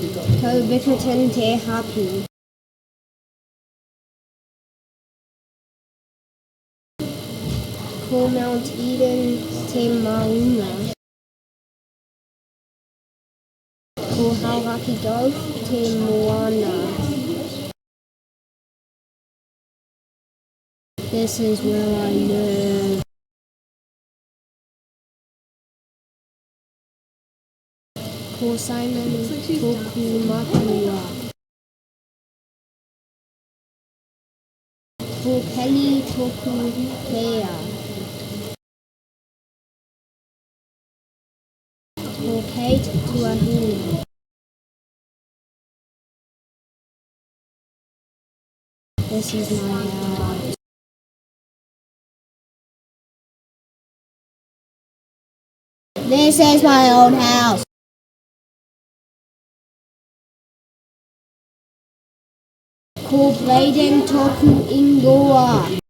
Ko Bickerton Te Hapu. Ko Mount Eden Te Mauna. Ko Hauraki Gulf Te Moana. This is where I live. Ko Simon Toku Matua. Ko Kelly Toku Kea. Ko Kate Tuahine. This is my house. This is my old house. Ko Bladen Toku Ingoa.